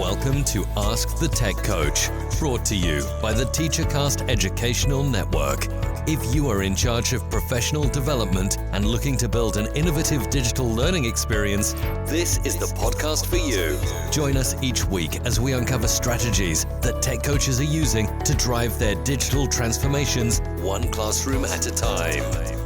Welcome to Ask the Tech Coach, brought to you by the TeacherCast Educational Network. If you are in charge of professional development and looking to build an innovative digital learning experience, this is the podcast for you. Join us each week as we uncover strategies that tech coaches are using to drive their digital transformations one classroom at a time.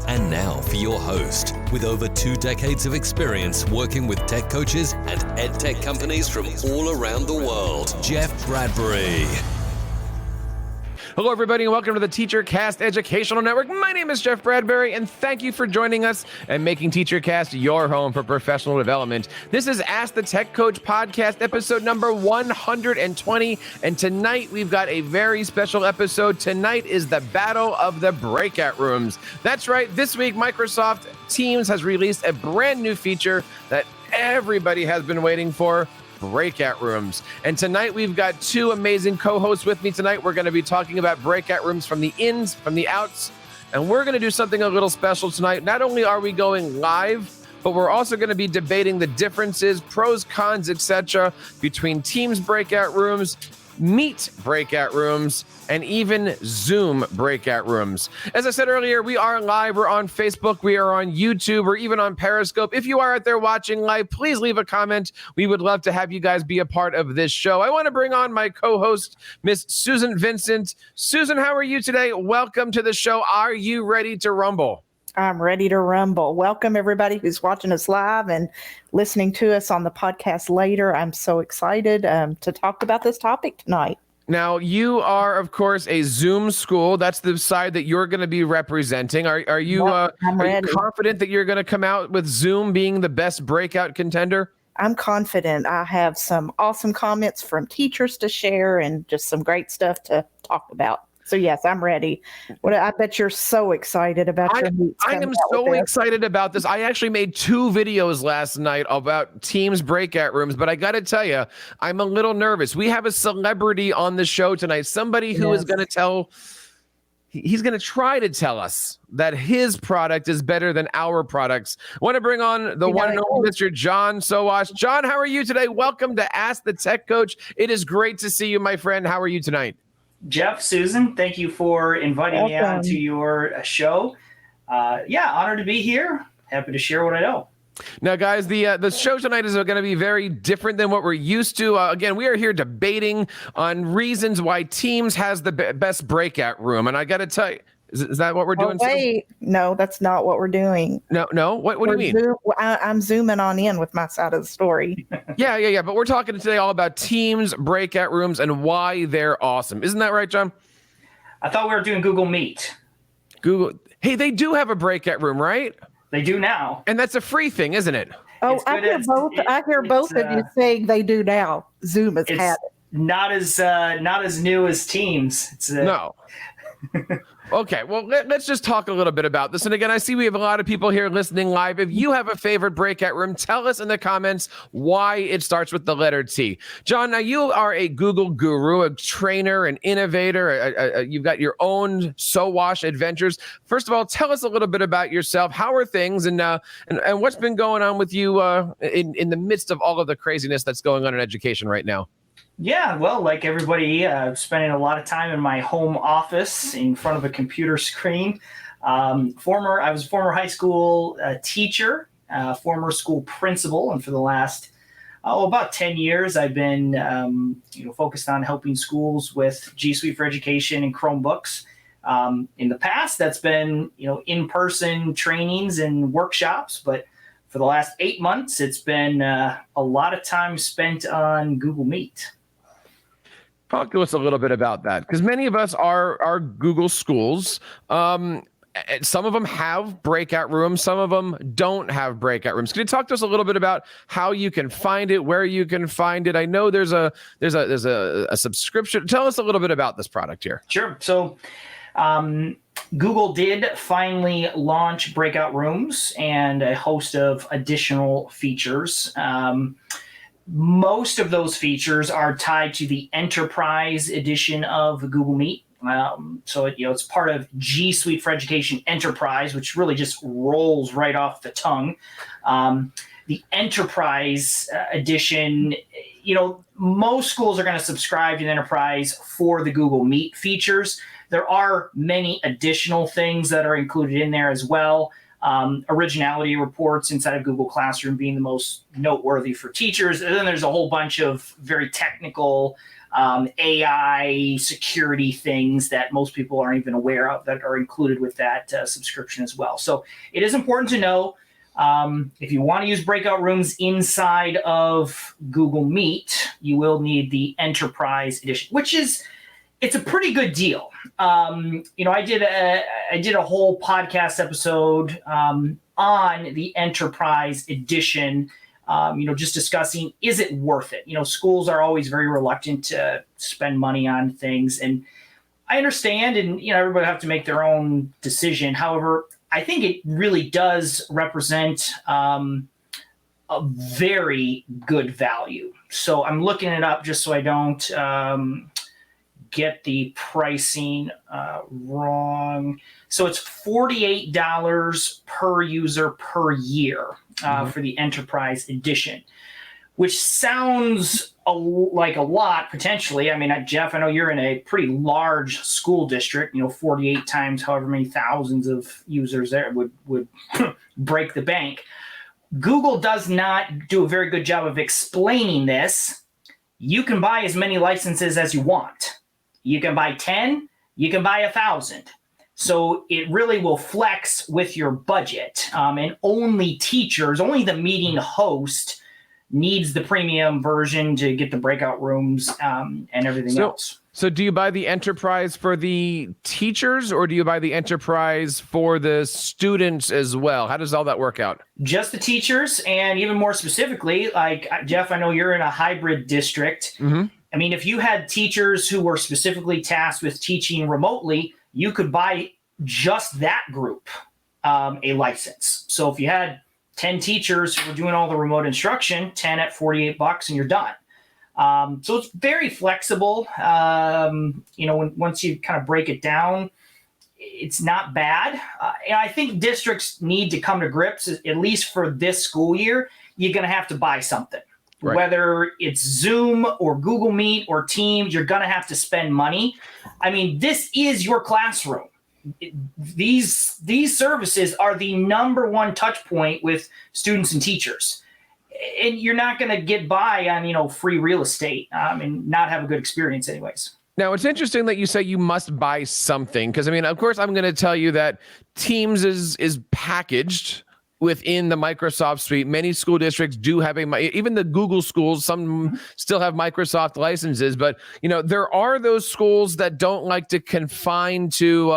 And now for your host, with over 2 decades of experience working with tech coaches and ed tech companies from all around the world, Jeff Bradbury. Hello, everybody, and welcome to the TeacherCast Educational Network. My name is Jeff Bradbury, and thank you for joining us and making TeacherCast your home for professional development. This is Ask the Tech Coach podcast, episode number 120, and tonight we've got a very special episode. Tonight is the Battle of the Breakout Rooms. That's right, this week Microsoft Teams has released a brand new feature that everybody has been waiting for. Breakout rooms. And tonight we've got 2 amazing co-hosts with me tonight. We're going to be talking about breakout rooms from the ins, from the outs, and we're going to do something a little special tonight. Not only are we going live, but we're also going to be debating the differences, pros, cons, etc. between Teams breakout rooms, Meet breakout rooms, and even Zoom breakout rooms. As I said earlier, we are live. We're on Facebook. We are on YouTube. Or even on Periscope. If you are out there watching live, please leave a comment. We would love to have you guys be a part of this show. I want to bring on my co-host, Miss Susan Vincent. Susan, how are you today? Welcome to the show. Are you ready to rumble? I'm ready to rumble. Welcome, everybody who's watching us live and listening to us on the podcast later. I'm so excited to talk about this topic tonight. Now, you are, of course, a Zoom school. That's the side that you're going to be representing. Are you confident that you're going to come out with Zoom being the best breakout contender? I'm confident. I have some awesome comments from teachers to share and just some great stuff to talk about. So, yes, I'm ready. I bet you're so excited about your meets. I am so excited about this. I actually made 2 videos last night about Teams breakout rooms, but I got to tell you, I'm a little nervous. We have a celebrity on the show tonight, somebody who is going to he's going to try to tell us that his product is better than our products. I want to bring on the one and only Mr. John Sowash. John, how are you today? Welcome to Ask the Tech Coach. It is great to see you, my friend. How are you tonight? Jeff, Susan, thank you for inviting me on to your show. Honored to be here. Happy to share what I know. Now, guys, the show tonight is going to be very different than what we're used to. Again, we are here debating on reasons why Teams has the best breakout room. And I got to tell you, is that what we're doing? Wait, no, that's not what we're doing. No. What do you mean? I'm zooming on in with my side of the story. Yeah. But we're talking today all about Teams breakout rooms and why they're awesome. Isn't that right, John? I thought we were doing Google Meet. Hey, they do have a breakout room, right? They do now. And that's a free thing, isn't it? Oh, I hear both of you saying they do now. Zoom has had it. Not as new as Teams. No. Okay, well, let's just talk a little bit about this. And again, I see we have a lot of people here listening live. If you have a favorite breakout room, tell us in the comments why it starts with the letter T. John, now you are a Google guru, a trainer, an innovator. You've got your own Sowash adventures. First of all, tell us a little bit about yourself. How are things and what's been going on with you in the midst of all of the craziness that's going on in education right now? Yeah, well, like everybody, spending a lot of time in my home office in front of a computer screen. I was a former high school teacher, former school principal, and for the last about 10 years, I've been focused on helping schools with G Suite for Education and Chromebooks. In the past, that's been in-person trainings and workshops, but for the last 8 months, it's been a lot of time spent on Google Meet. Talk to us a little bit about that, because many of us are Google schools. Some of them have breakout rooms. Some of them don't have breakout rooms. Can you talk to us a little bit about how you can find it, where you can find it? I know there's a subscription. Tell us a little bit about this product here. Sure. So Google did finally launch breakout rooms and a host of additional features. Most of those features are tied to the enterprise edition of Google Meet. So it's part of G Suite for Education Enterprise, which really just rolls right off the tongue. The Enterprise edition most schools are going to subscribe to the enterprise for the Google Meet features. There are many additional things that are included in there as well. Originality reports inside of Google Classroom being the most noteworthy for teachers. And then there's a whole bunch of very technical AI security things that most people aren't even aware of that are included with that subscription as well. So it is important to know if you want to use breakout rooms inside of Google Meet, you will need the Enterprise Edition, it's a pretty good deal. I did a whole podcast episode on the Enterprise Edition, just discussing, is it worth it? Schools are always very reluctant to spend money on things, and I understand, and everybody have to make their own decision. However, I think it really does represent a very good value. So I'm looking it up just so I don't get the pricing wrong. So it's $48 per user per year for the Enterprise Edition, which sounds like a lot potentially. I mean, Jeff, I know you're in a pretty large school district. 48 times however many thousands of users there would break the bank. Google does not do a very good job of explaining this. You can buy as many licenses as you want. You can buy 10, you can buy 1,000. So it really will flex with your budget. And only the meeting host needs the premium version to get the breakout rooms and everything else. So do you buy the Enterprise for the teachers, or do you buy the Enterprise for the students as well? How does all that work out? Just the teachers, and even more specifically, like Jeff, I know you're in a hybrid district. Mm-hmm. I mean, if you had teachers who were specifically tasked with teaching remotely, you could buy just that group a license. So if you had 10 teachers who were doing all the remote instruction, 10 at $48 and you're done. So it's very flexible. Once you kind of break it down, it's not bad. And I think districts need to come to grips, at least for this school year, you're going to have to buy something. Right. Whether it's Zoom or Google Meet or Teams, you're going to have to spend money. I mean, this is your classroom. These services are the number one touch point with students and teachers. And you're not going to get by on, free real estate and not have a good experience anyways. Now, it's interesting that you say you must buy something, because, of course, I'm going to tell you that Teams is packaged within the Microsoft suite. Many school districts do have even the Google schools, some still have Microsoft licenses, but there are those schools that don't like to confine to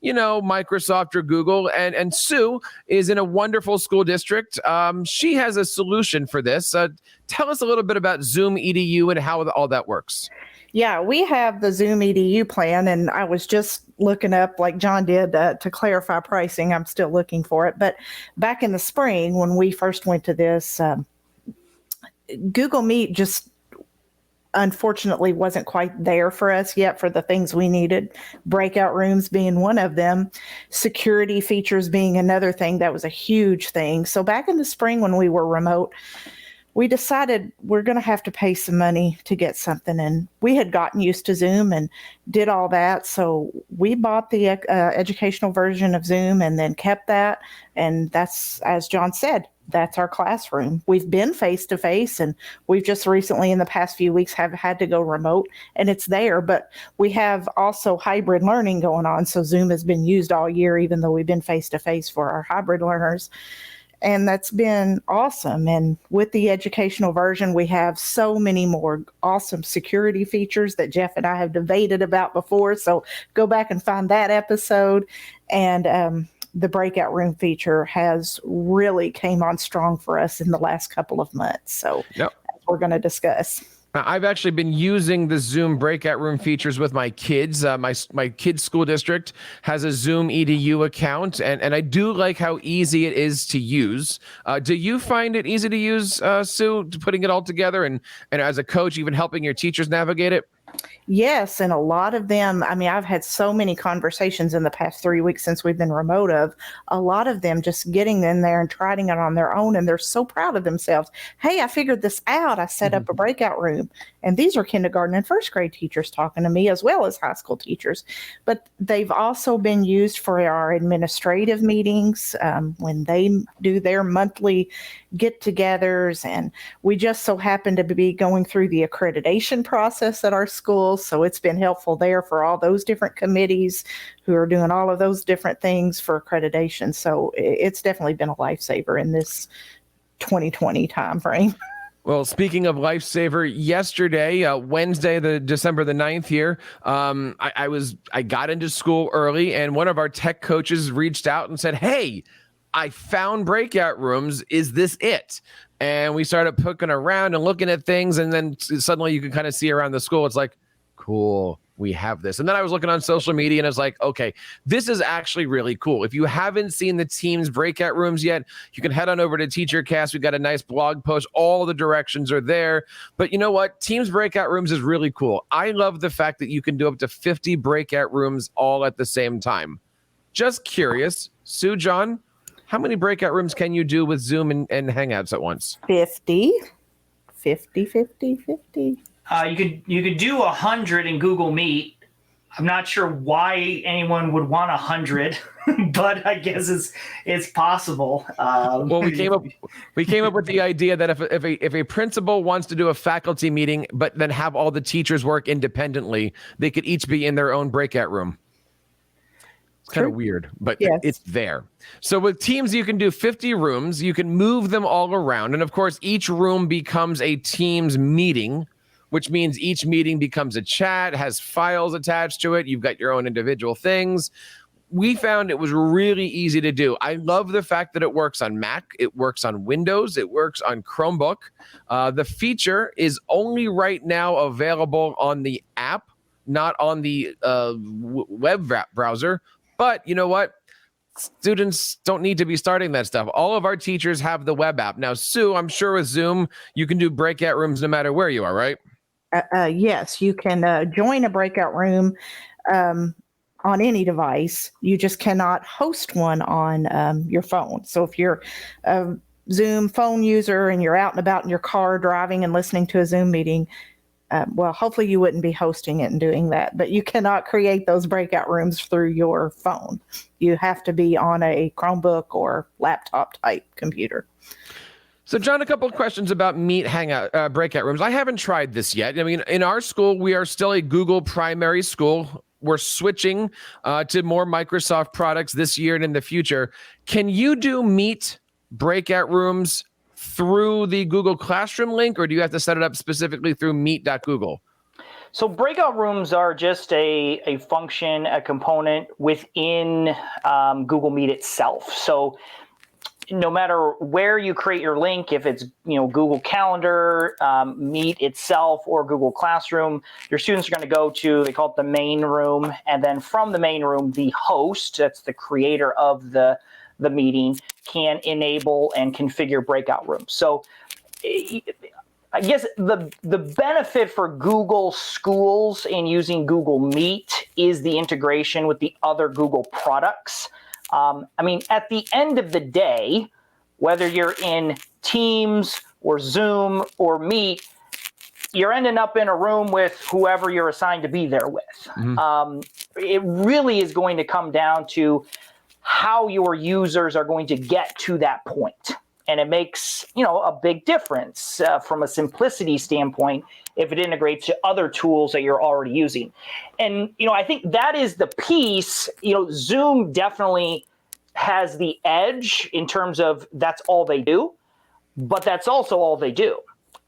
Microsoft or Google, and Sue is in a wonderful school district. She has a solution for this. Tell us a little bit about Zoom EDU and how all that works. Yeah, we have the Zoom EDU plan, and I was just looking up, like John did, to clarify pricing. I'm still looking for it. But back in the spring, when we first went to this, Google Meet just unfortunately wasn't quite there for us yet for the things we needed. Breakout rooms being one of them, security features being another thing that was a huge thing. So back in the spring when we were remote, we decided we're going to have to pay some money to get something. And we had gotten used to Zoom and did all that. So we bought the educational version of Zoom and then kept that. And that's, as John said, that's our classroom. We've been face-to-face, and we've just recently in the past few weeks have had to go remote, and it's there. But we have also hybrid learning going on. So Zoom has been used all year, even though we've been face-to-face for our hybrid learners. And that's been awesome. And with the educational version, we have so many more awesome security features that Jeff and I have debated about before. So go back and find that episode. And the breakout room feature has really came on strong for us in the last couple of months. So that's what we're going to discuss. I've actually been using the Zoom breakout room features with my kids. My kids' school district has a Zoom EDU account, and I do like how easy it is to use. Do you find it easy to use, Sue, putting it all together, and as a coach, even helping your teachers navigate it? Yes, and a lot of them, I mean, I've had so many conversations in the past 3 weeks since we've been remote of a lot of them just getting in there and trying it on their own, and they're so proud of themselves. Hey, I figured this out. I set up a breakout room. And these are kindergarten and first grade teachers talking to me as well as high school teachers. But they've also been used for our administrative meetings when they do their monthly get-togethers, and we just so happen to be going through the accreditation process at our school, so it's been helpful there for all those different committees who are doing all of those different things for accreditation. So it's definitely been a lifesaver in this 2020 timeframe. Well, speaking of lifesaver, yesterday, Wednesday, the December the 9th here, I got into school early, and one of our tech coaches reached out and said, "Hey, I found breakout rooms. Is this it?" And we started poking around and looking at things, and then suddenly you can kind of see around the school. It's like, cool, we have this. And then I was looking on social media, and I was like, okay, this is actually really cool. If you haven't seen the Teams breakout rooms yet, you can head on over to TeacherCast. We've got a nice blog post. All the directions are there. But you know what? Teams breakout rooms is really cool. I love the fact that you can do up to 50 breakout rooms all at the same time. Just curious, Sue John, how many breakout rooms can you do with Zoom and Hangouts at once? 50. You could do 100 in Google Meet. I'm not sure why anyone would want 100, but I guess it's possible. Well, we came up with the idea that if a principal wants to do a faculty meeting, but then have all the teachers work independently, they could each be in their own breakout room. It's kind of weird, but yes, it's there. So with Teams, you can do 50 rooms. You can move them all around. And of course, each room becomes a Teams meeting, which means each meeting becomes a chat, has files attached to it. You've got your own individual things. We found it was really easy to do. I love the fact that it works on Mac, it works on Windows, it works on Chromebook. The feature is only right now available on the app, not on the web browser. But you know what? Students don't need to be starting that stuff. All of our teachers have the web app. Now, Sue, I'm sure with Zoom, you can do breakout rooms no matter where you are, right? Yes, you can join a breakout room on any device. You just cannot host one on your phone. So if you're a Zoom phone user and you're out and about in your car driving and listening to a Zoom meeting, well, hopefully you wouldn't be hosting it and doing that, but you cannot create those breakout rooms through your phone. You have to be on a Chromebook or laptop type computer. So, John, a couple of questions about Meet Hangout breakout rooms. I haven't tried this yet. I mean, in our school, we are still a Google primary school. We're switching to more Microsoft products this year and in the future. Can you do Meet breakout rooms through the Google Classroom link, or do you have to set it up specifically through meet.google? So breakout rooms are just a function, a component within Google Meet itself. So no matter where you create your link, if it's Google Calendar, Meet itself, or Google Classroom, your students are going to go to, they call it the main room, and then from the main room, the host, that's the creator of the meeting, can enable and configure breakout rooms. So I guess the benefit for Google Schools in using Google Meet is the integration with the other Google products. I mean, at the end of the day, whether you're in Teams or Zoom or Meet, you're ending up in a room with whoever you're assigned to be there with. Mm-hmm. It really is going to come down to how your users are going to get to that point. And it makes, a big difference from a simplicity standpoint if it integrates to other tools that you're already using. And, I think that is the piece, Zoom definitely has the edge in terms of that's all they do, but that's also all they do.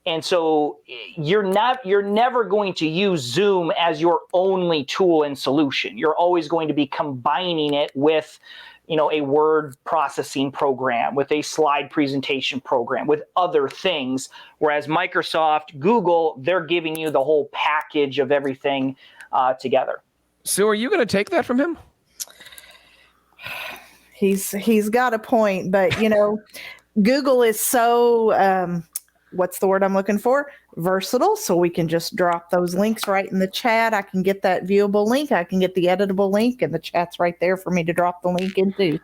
And so you're never going to use Zoom as your only tool and solution. You're always going to be combining it with, a word processing program, with a slide presentation program, with other things. Whereas Microsoft, Google, they're giving you the whole package of everything together. So are you going to take that from him? He's got a point, but Google is so what's the word I'm looking for? versatile, so we can just drop those links right in the chat. I can get that viewable link, I can get the editable link, and the chat's right there for me to drop the link into.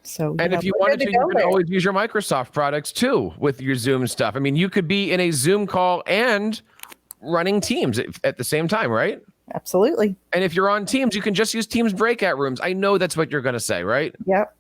So, and if you wanted to, you can always use your Microsoft products too with your Zoom stuff. I mean, you could be in a Zoom call and running Teams at the same time, right? Absolutely. And if you're on Teams, you can just use Teams breakout rooms. I know that's what you're going to say, right? Yep.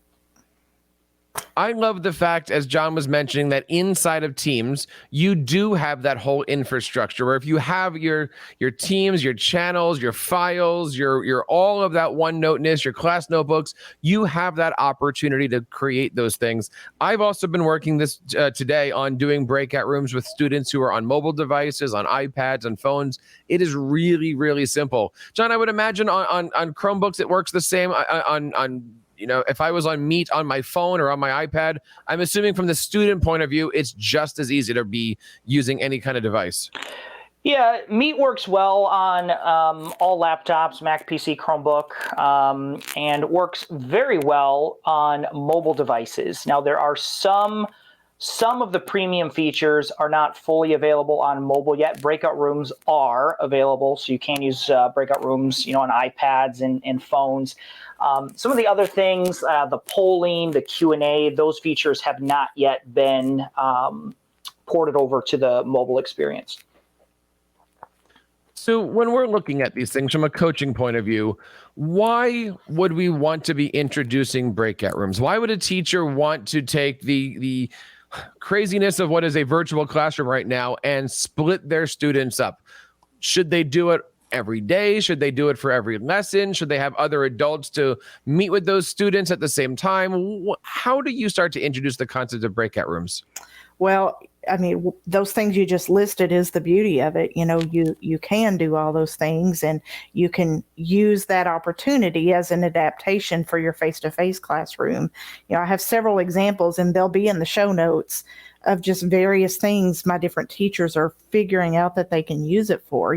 I love the fact, as John was mentioning, that inside of Teams, you do have that whole infrastructure where if you have your teams, your channels, your files, your all of that OneNote-ness, your class notebooks, you have that opportunity to create those things. I've also been working this today on doing breakout rooms with students who are on mobile devices, on iPads, and phones. It is really, really simple. John, I would imagine on Chromebooks, it works the same on if I was on Meet on my phone or on my iPad. I'm assuming from the student point of view, it's just as easy to be using any kind of device. Yeah, Meet works well on all laptops, Mac, PC, Chromebook, and works very well on mobile devices. Now, there are some of the premium features are not fully available on mobile yet. Breakout rooms are available, so you can use breakout rooms, on iPads and phones. Some of the other things, the polling, the Q&A, those features have not yet been ported over to the mobile experience. So when we're looking at these things from a coaching point of view, why would we want to be introducing breakout rooms? Why would a teacher want to take the craziness of what is a virtual classroom right now and split their students up? Should they do it every day? Should they do it for every lesson? Should they have other adults to meet with those students at the same time? How do you start to introduce the concept of breakout rooms? Well, I mean, those things you just listed is the beauty of it. You can do all those things, and you can use that opportunity as an adaptation for your face-to-face classroom. I have several examples, and they'll be in the show notes, of just various things my different teachers are figuring out that they can use it for.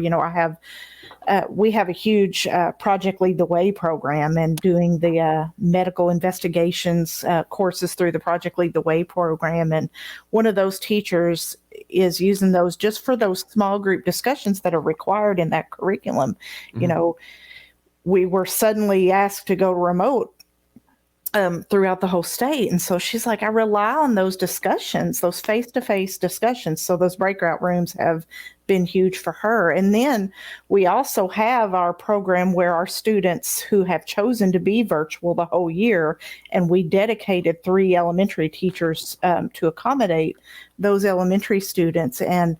We have a huge Project Lead the Way program, and doing the medical investigations courses through the Project Lead the Way program. And one of those teachers is using those just for those small group discussions that are required in that curriculum. Mm-hmm. We were suddenly asked to go remote throughout the whole state. And so she's like, I rely on those discussions, those face-to-face discussions. So those breakout rooms have been huge for her. And then we also have our program where our students who have chosen to be virtual the whole year, and we dedicated 3 elementary teachers to accommodate those elementary students. And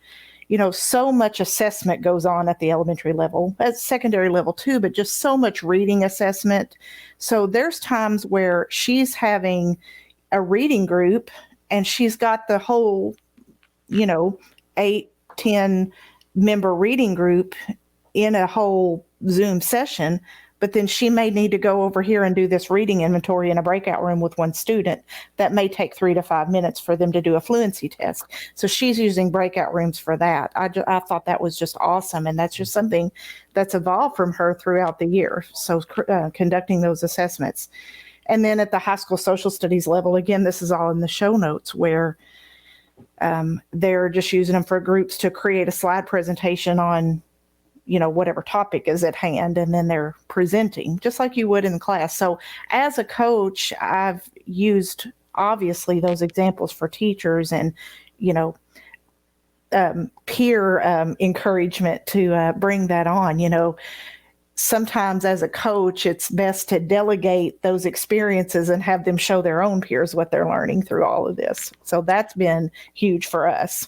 so much assessment goes on at the elementary level, at secondary level too, but just so much reading assessment. So there's times where she's having a reading group and she's got the whole, 8, 10 member reading group in a whole Zoom session, but then she may need to go over here and do this reading inventory in a breakout room with one student. That may take 3 to 5 minutes for them to do a fluency test. So she's using breakout rooms for that. I thought that was just awesome. And that's just something that's evolved from her throughout the year. So conducting those assessments. And then at the high school social studies level, again, this is all in the show notes, where they're just using them for groups to create a slide presentation on whatever topic is at hand, and then they're presenting just like you would in class. So as a coach, I've used obviously those examples for teachers, and peer encouragement to bring that on. Sometimes as a coach, it's best to delegate those experiences and have them show their own peers what they're learning through all of this. So that's been huge for us.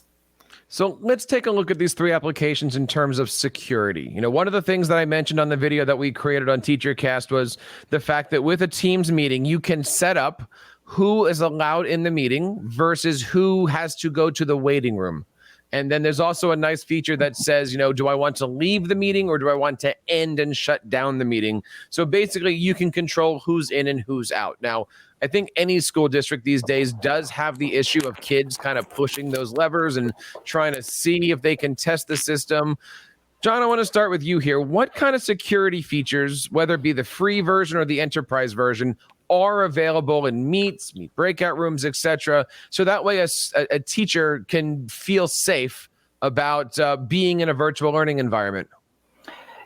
So let's take a look at these 3 applications in terms of security. One of the things that I mentioned on the video that we created on TeacherCast was the fact that with a Teams meeting, you can set up who is allowed in the meeting versus who has to go to the waiting room. And then there's also a nice feature that says, do I want to leave the meeting or do I want to end and shut down the meeting? So basically, you can control who's in and who's out. Now, I think any school district these days does have the issue of kids kind of pushing those levers and trying to see if they can test the system. John, I want to start with you here. What kind of security features, whether it be the free version or the enterprise version, are available in Meet breakout rooms, etc., so that way a teacher can feel safe about being in a virtual learning environment?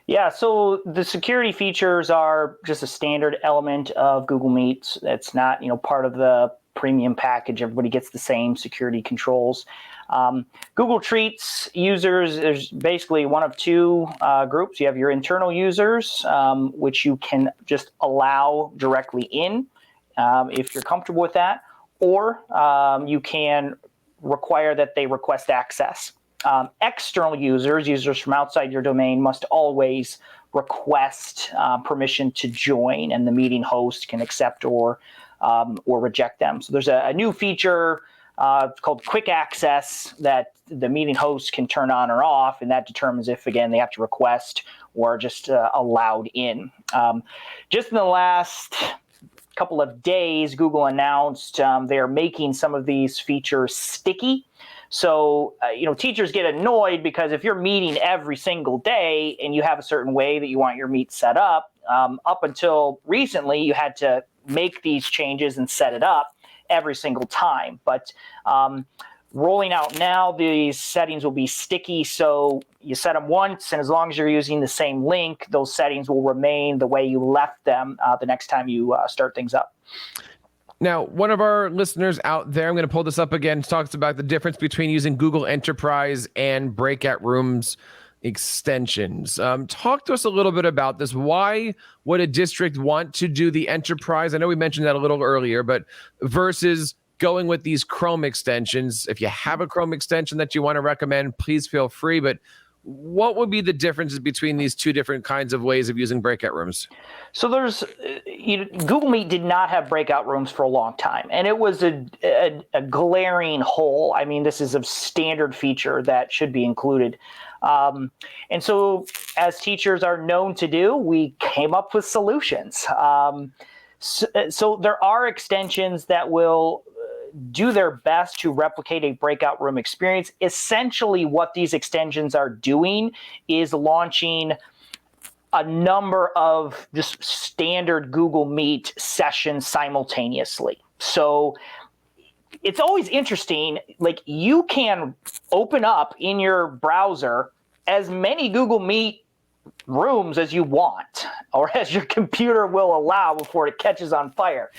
Yeah, so the security features are just a standard element of Google Meet. It's not, part of the premium package. Everybody gets the same security controls. Google treats users, there's basically one of two groups. You have your internal users, which you can just allow directly in if you're comfortable with that, or you can require that they request access. External users from outside your domain, must always request permission to join, and the meeting host can accept or reject them. So there's a new feature called Quick Access that the meeting host can turn on or off, and that determines if, again, they have to request or just allowed in. Just in the last couple of days, Google announced they are making some of these features sticky. So, teachers get annoyed because if you're meeting every single day and you have a certain way that you want your meet set up until recently, you had to make these changes and set it up every single time. But rolling out now, these settings will be sticky. So you set them once, and as long as you're using the same link, those settings will remain the way you left them the next time you start things up. Now, one of our listeners out there, I'm going to pull this up again, talks about the difference between using Google Enterprise and Breakout Rooms extensions. Talk to us a little bit about this. Why would a district want to do the Enterprise? I know we mentioned that a little earlier, but versus going with these Chrome extensions. If you have a Chrome extension that you want to recommend, please feel free. But what would be the differences between these two different kinds of ways of using breakout rooms? So there's, Google Meet did not have breakout rooms for a long time, and it was a glaring hole. I mean, this is a standard feature that should be included. And so, as teachers are known to do, we came up with solutions. So there are extensions that will do their best to replicate a breakout room experience. Essentially, what these extensions are doing is launching a number of just standard Google Meet sessions simultaneously. So it's always interesting, like you can open up in your browser as many Google Meet rooms as you want, or as your computer will allow before it catches on fire.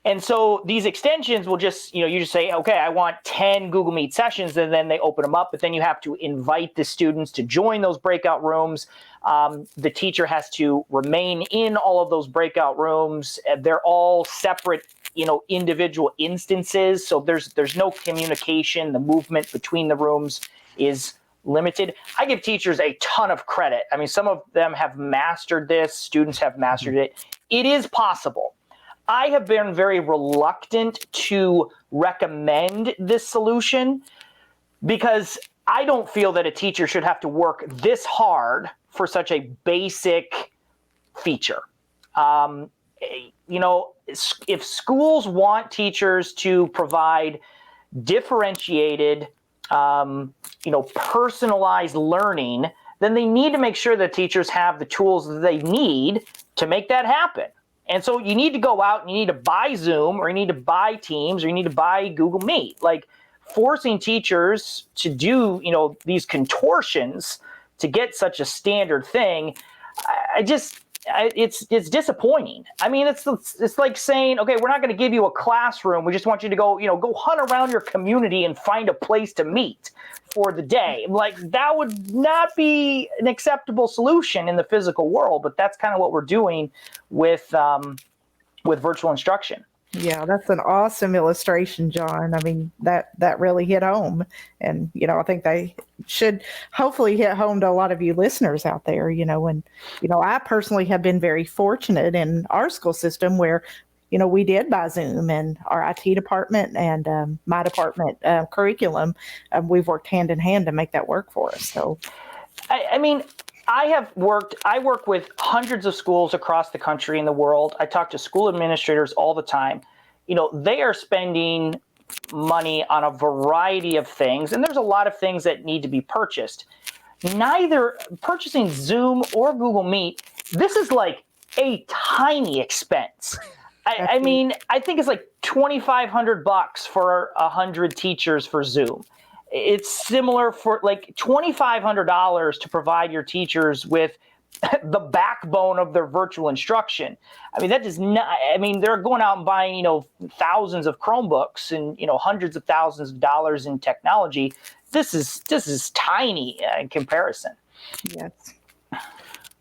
And so these extensions will just, you just say, okay, I want 10 Google Meet sessions, and then they open them up, but then you have to invite the students to join those breakout rooms. The teacher has to remain in all of those breakout rooms. They're all separate, individual instances. So there's no communication. The movement between the rooms is limited. I give teachers a ton of credit. I mean, some of them have mastered this. Students have mastered it. It is possible. I have been very reluctant to recommend this solution because I don't feel that a teacher should have to work this hard for such a basic feature. If schools want teachers to provide differentiated, personalized learning, then they need to make sure that teachers have the tools that they need to make that happen. And so you need to go out and you need to buy Zoom, or you need to buy Teams, or you need to buy Google Meet. Like forcing teachers to do, these contortions to get such a standard thing, it's disappointing. I mean, it's like saying, okay, we're not going to give you a classroom. We just want you to go, go hunt around your community and find a place to meet for the day. Like that would not be an acceptable solution in the physical world, but that's kind of what we're doing with virtual instruction. Yeah, that's an awesome illustration, John. I mean, that really hit home. And, I think they should hopefully hit home to a lot of you listeners out there, and, I personally have been very fortunate in our school system where, we did buy Zoom, and our IT department and my department curriculum, we've worked hand in hand to make that work for us. So, I work with hundreds of schools across the country and the world. I talk to school administrators all the time. They are spending money on a variety of things, and there's a lot of things that need to be purchased. Neither purchasing Zoom or Google Meet, this is like a tiny expense. I mean, I think it's like $2,500 for 100 teachers for Zoom. it's similar for like $2,500 to provide your teachers with the backbone of their virtual instruction. I mean, that does not, I mean, they're going out and buying, thousands of Chromebooks and, hundreds of thousands of dollars in technology. This is tiny in comparison. Yes.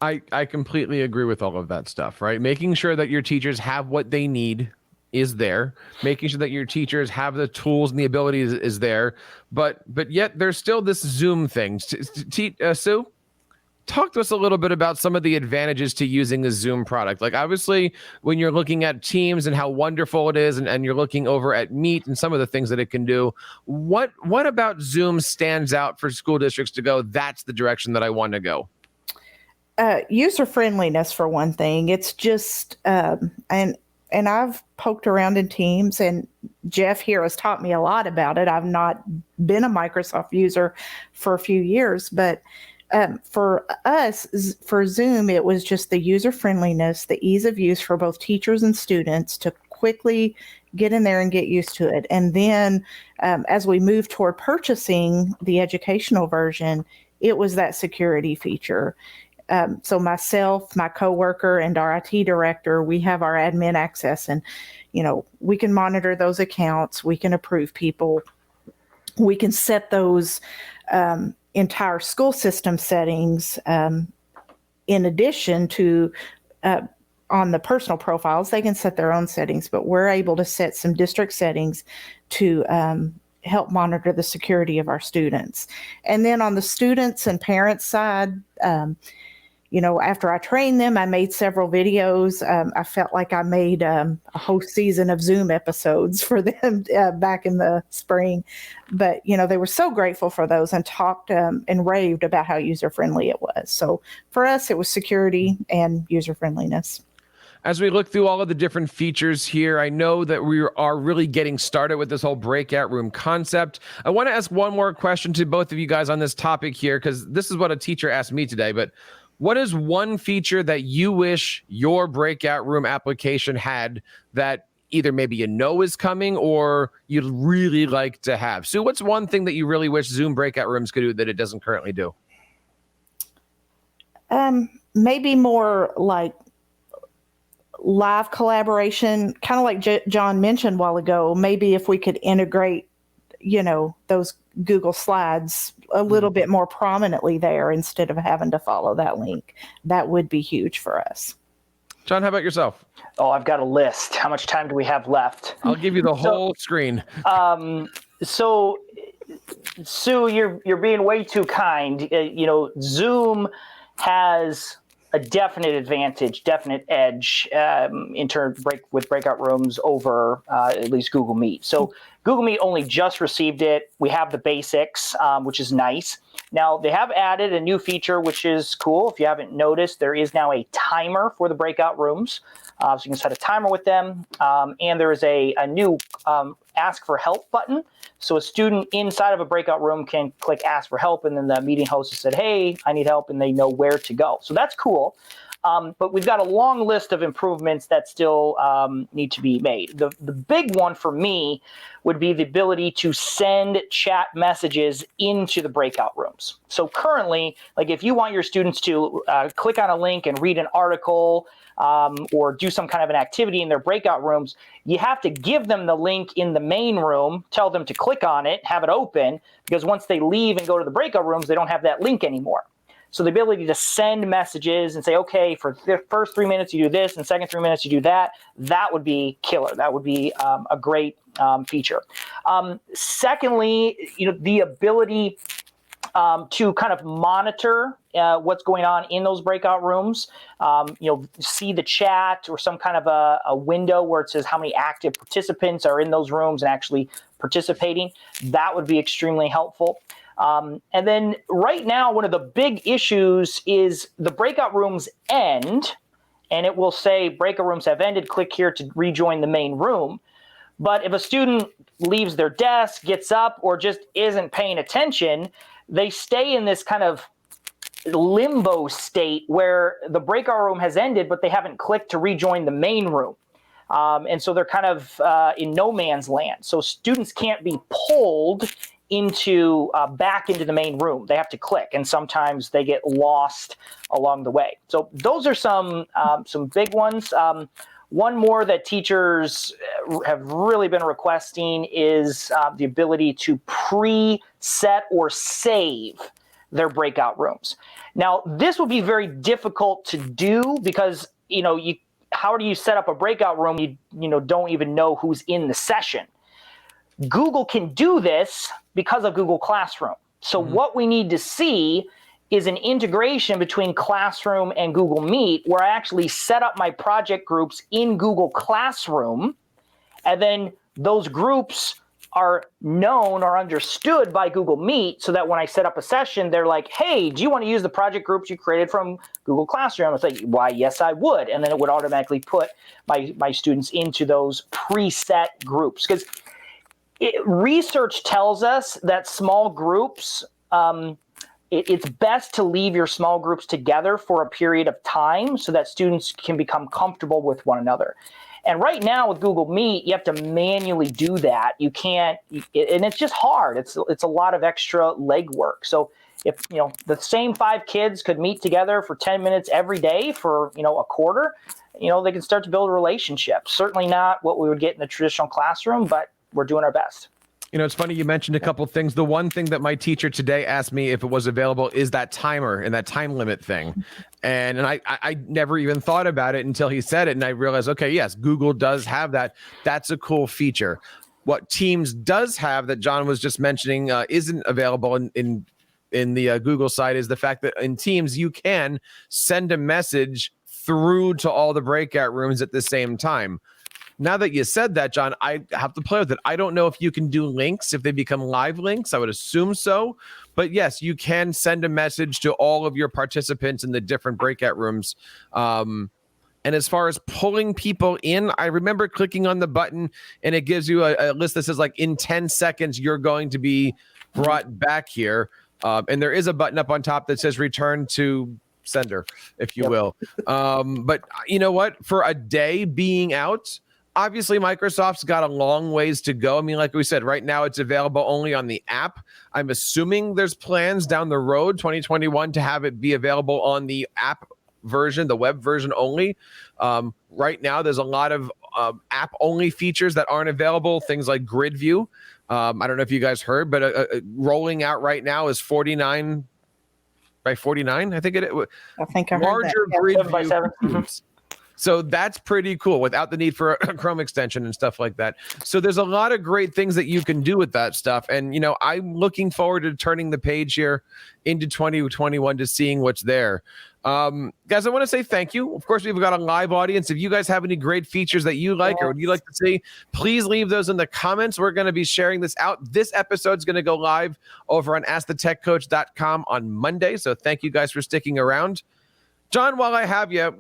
I completely agree with all of that stuff, right? Making sure that your teachers have what they need is there. Making sure that your teachers have the tools and the abilities is there. But yet there's still this Zoom thing. Sue, talk to us a little bit about some of the advantages to using the Zoom product. Like, obviously, when you're looking at Teams and how wonderful it is, and you're looking over at Meet and some of the things that it can do, what about Zoom stands out for school districts to go, that's the direction that I want to go? User friendliness, for one thing. It's just, and I've poked around in Teams, and Jeff here has taught me a lot about it. I've not been a Microsoft user for a few years, but for us, for Zoom, it was just the user friendliness, the ease of use for both teachers and students to quickly get in there and get used to it. And then as we moved toward purchasing the educational version, it was that security feature. So myself, my coworker, and our IT director, we have our admin access, and, we can monitor those accounts. We can approve people. We can set those entire school system settings in addition to on the personal profiles. They can set their own settings, but we're able to set some district settings to help monitor the security of our students. And then on the students and parents side, after I trained them, I made several videos. I felt like I made a whole season of Zoom episodes for them back in the spring. But, they were so grateful for those and talked and raved about how user-friendly it was. So for us, it was security and user-friendliness. As we look through all of the different features here, I know that we are really getting started with this whole breakout room concept. I want to ask one more question to both of you guys on this topic here, because this is what a teacher asked me today. But what is one feature that you wish your breakout room application had that either maybe is coming or you'd really like to have? Sue, what's one thing that you really wish Zoom breakout rooms could do that it doesn't currently do? Maybe more like live collaboration, kind of like John mentioned a while ago. Maybe if we could integrate, those Google Slides a little bit more prominently there instead of having to follow that link, that would be huge for us. John, how about yourself? Oh, I've got a list. How much time do we have left? I'll give you the whole screen. So, Sue, you're being way too kind. Zoom has a definite advantage, definite edge in terms with breakout rooms over at least Google Meet. So Google Meet only just received it. We have the basics, which is nice. Now, they have added a new feature, which is cool. If you haven't noticed, there is now a timer for the breakout rooms. So you can set a timer with them. And there is a new ask for help button. So a student inside of a breakout room can click ask for help, and then the meeting host has said, hey, I need help, and they know where to go. So that's cool. But we've got a long list of improvements that still need to be made. The big one for me would be the ability to send chat messages into the breakout rooms. So currently, like if you want your students to click on a link and read an article or do some kind of an activity in their breakout rooms, you have to give them the link in the main room, tell them to click on it, have it open, because once they leave and go to the breakout rooms, they don't have that link anymore. So the ability to send messages and say, okay, for the first 3 minutes you do this, and second 3 minutes you do that, that would be killer. That would be a great feature. Secondly, the ability to kind of monitor what's going on in those breakout rooms, see the chat or some kind of a window where it says how many active participants are in those rooms and actually participating. That would be extremely helpful. And then right now, one of the big issues is the breakout rooms end, and it will say breakout rooms have ended. Click here to rejoin the main room. But if a student leaves their desk, gets up, or just isn't paying attention, they stay in this kind of limbo state where the breakout room has ended, but they haven't clicked to rejoin the main room. And so they're kind of in no man's land. So students can't be pulled into back into the main room. They have to click, and sometimes they get lost along the way. So those are some big ones. One more that teachers have really been requesting is the ability to preset or save their breakout rooms. Now, this will be very difficult to do because, how do you set up a breakout room? You don't even know who's in the session. Google can do this because of Google Classroom. So what we need to see is an integration between Classroom and Google Meet where I actually set up my project groups in Google Classroom, and then those groups are known or understood by Google Meet so that when I set up a session, they're like, hey, do you want to use the project groups you created from Google Classroom? It's like, why, yes, I would. And then it would automatically put my students into those preset groups. Because research tells us that small groups, it's best to leave your small groups together for a period of time so that students can become comfortable with one another. And right now with Google Meet, you have to manually do that. You can't, and it's just hard. It's a lot of extra legwork. So if the same 5 kids could meet together for 10 minutes every day for a quarter, they can start to build a relationship. Certainly not what we would get in the traditional classroom, but we're doing our best. It's funny you mentioned a couple things. The one thing that my teacher today asked me if it was available is that timer and that time limit thing. And I never even thought about it until he said it. And I realized, okay, yes, Google does have that. That's a cool feature. What Teams does have that John was just mentioning isn't available in the Google side is the fact that in Teams, you can send a message through to all the breakout rooms at the same time. Now that you said that, John, I have to play with it. I don't know if you can do links, if they become live links. I would assume so. But yes, you can send a message to all of your participants in the different breakout rooms. And as far as pulling people in, I remember clicking on the button and it gives you a list that says like in 10 seconds, you're going to be brought back here. And there is a button up on top that says return to sender, if you will. But you know what? For a day being out, obviously, Microsoft's got a long ways to go. I mean, like we said, right now it's available only on the app. I'm assuming there's plans down the road, 2021, to have it be available on the app version, the web version only. Right now, there's a lot of app-only features that aren't available, things like grid view. I don't know if you guys heard, but rolling out right now is 49 by 49, I think it is. I think I heard larger that. grid 7 by view 7. cubes. So that's pretty cool without the need for a Chrome extension and stuff like that. So there's a lot of great things that you can do with that stuff. And, I'm looking forward to turning the page here into 2021 to seeing what's there. Guys, I want to say thank you. Of course, we've got a live audience. If you guys have any great features that you like or would you like to see, please leave those in the comments. We're going to be sharing this out. This episode is going to go live over on AskTheTechCoach.com on Monday. So thank you guys for sticking around. John, while I have you,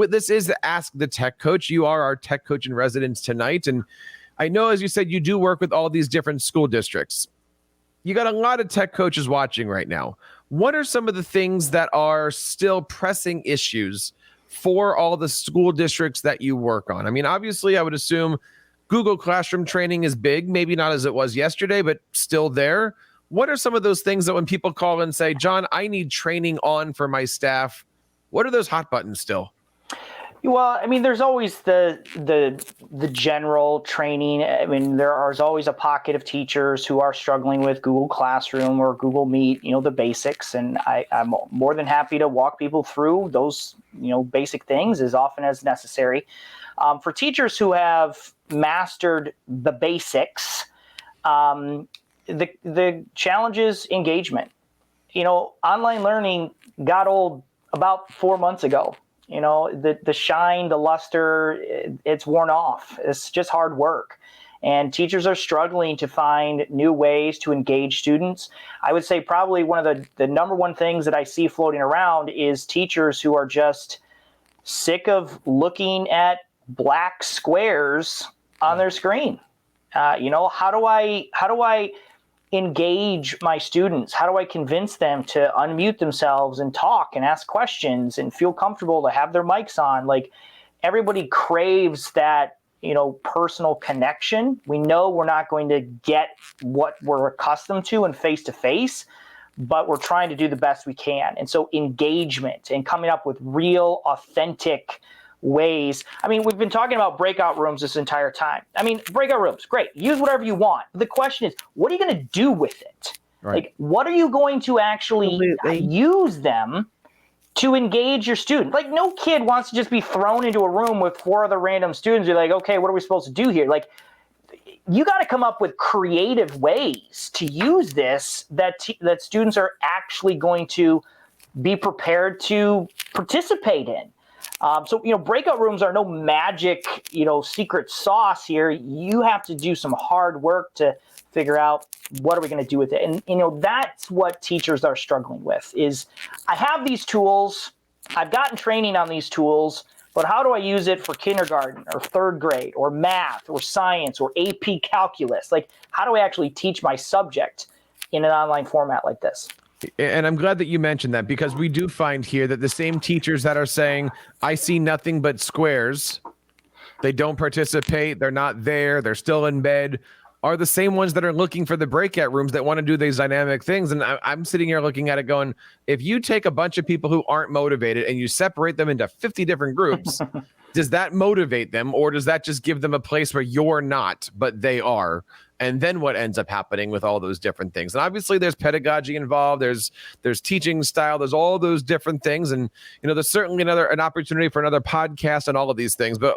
this is Ask the Tech Coach. You are our tech coach in residence tonight. And I know, as you said, you do work with all these different school districts. You got a lot of tech coaches watching right now. What are some of the things that are still pressing issues for all the school districts that you work on? I mean, obviously, I would assume Google Classroom training is big, maybe not as it was yesterday, but still there. What are some of those things that when people call and say, John, I need training on for my staff, what are those hot buttons still? Well, I mean, there's always the general training. I mean, there's always a pocket of teachers who are struggling with Google Classroom or Google Meet, the basics. And I'm more than happy to walk people through those, basic things as often as necessary. For teachers who have mastered the basics, the challenge is engagement. Online learning got old about 4 months ago. The shine, the luster, it's worn off. It's just hard work. And teachers are struggling to find new ways to engage students. I would say probably one of the number one things that I see floating around is teachers who are just sick of looking at black squares on their screen. How do I engage my students? How do I convince them to unmute themselves and talk and ask questions and feel comfortable to have their mics on? Like, everybody craves that personal connection. We know we're not going to get what we're accustomed to in face-to-face, but we're trying to do the best we can. And so engagement and coming up with real, authentic ways. I mean, we've been talking about breakout rooms this entire time. I mean, breakout rooms, great. Use whatever you want. The question is, what are you going to do with it? Right. Like, what are you going to actually use them to engage your student? Like, no kid wants to just be thrown into a room with 4 other random students. You're like, okay, what are we supposed to do here? Like, you got to come up with creative ways to use this that students are actually going to be prepared to participate in. So breakout rooms are no magic, secret sauce here. You have to do some hard work to figure out what are we going to do with it. And, that's what teachers are struggling with is I have these tools. I've gotten training on these tools, but how do I use it for kindergarten or 3rd grade or math or science or AP calculus? Like, how do I actually teach my subject in an online format like this? And I'm glad that you mentioned that, because we do find here that the same teachers that are saying, I see nothing but squares, they don't participate, they're not there, they're still in bed, are the same ones that are looking for the breakout rooms that want to do these dynamic things. And I'm sitting here looking at it going, if you take a bunch of people who aren't motivated and you separate them into 50 different groups, does that motivate them, or does that just give them a place where you're not, but they are? And then what ends up happening with all those different things? And obviously there's pedagogy involved. There's teaching style. There's all those different things. And, there's certainly an opportunity for another podcast on all of these things. But,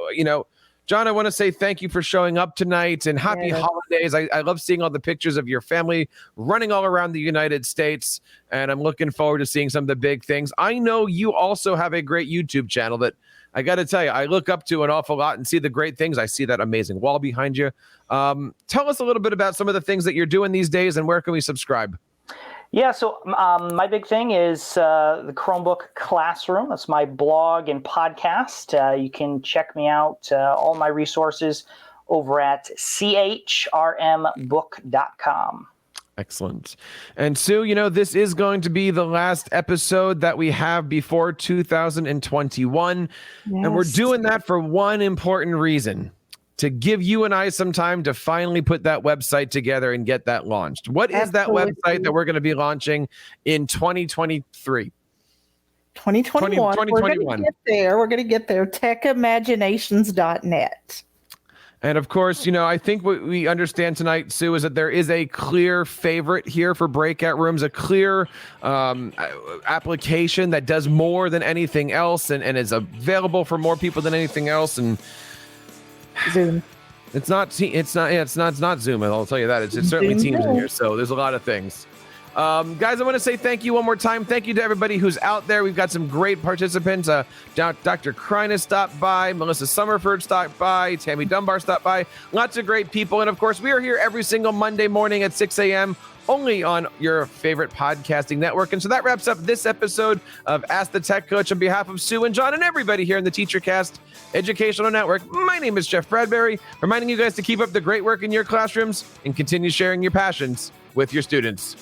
John, I want to say thank you for showing up tonight, and happy holidays. I love seeing all the pictures of your family running all around the United States, and I'm looking forward to seeing some of the big things. I know you also have a great YouTube channel that I got to tell you, I look up to an awful lot and see the great things. I see that amazing wall behind you. Tell us a little bit about some of the things that you're doing these days, and where can we subscribe? Yeah, so my big thing is the Chromebook Classroom. That's my blog and podcast. You can check me out, all my resources, over at chrmbook.com. Excellent. And Sue, this is going to be the last episode that we have before 2021. Yes. And we're doing that for one important reason: to give you and I some time to finally put that website together and get that launched. What is that website that we're going to be launching in 2023? 2021. 2021. We're going to get there. techimaginations.net. And of course, I think what we understand tonight, Sue, is that there is a clear favorite here for breakout rooms, a clear application that does more than anything else and is available for more people than anything else. And Zoom. It's not Zoom. I'll tell you that. It's certainly Teams in here. So there's a lot of things. Guys, I want to say thank you one more time. Thank you to everybody who's out there. We've got some great participants. Dr. Kreiner stopped by. Melissa Summerford stopped by. Tammy Dunbar stopped by. Lots of great people. And of course, we are here every single Monday morning at 6 a.m. only on your favorite podcasting network. And so that wraps up this episode of Ask the Tech Coach. On behalf of Sue and John and everybody here in the TeacherCast Educational Network, my name is Jeff Bradbury, reminding you guys to keep up the great work in your classrooms and continue sharing your passions with your students.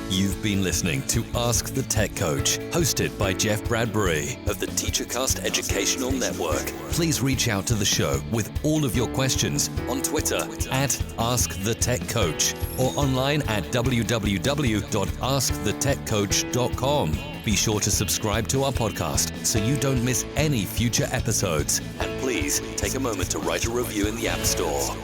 You've been listening to Ask the Tech Coach, hosted by Jeff Bradbury of the TeacherCast Educational Network. Please reach out to the show with all of your questions on Twitter at AskTheTechCoach or online at www.askthetechcoach.com. Be sure to subscribe to our podcast so you don't miss any future episodes. And please take a moment to write a review in the App Store.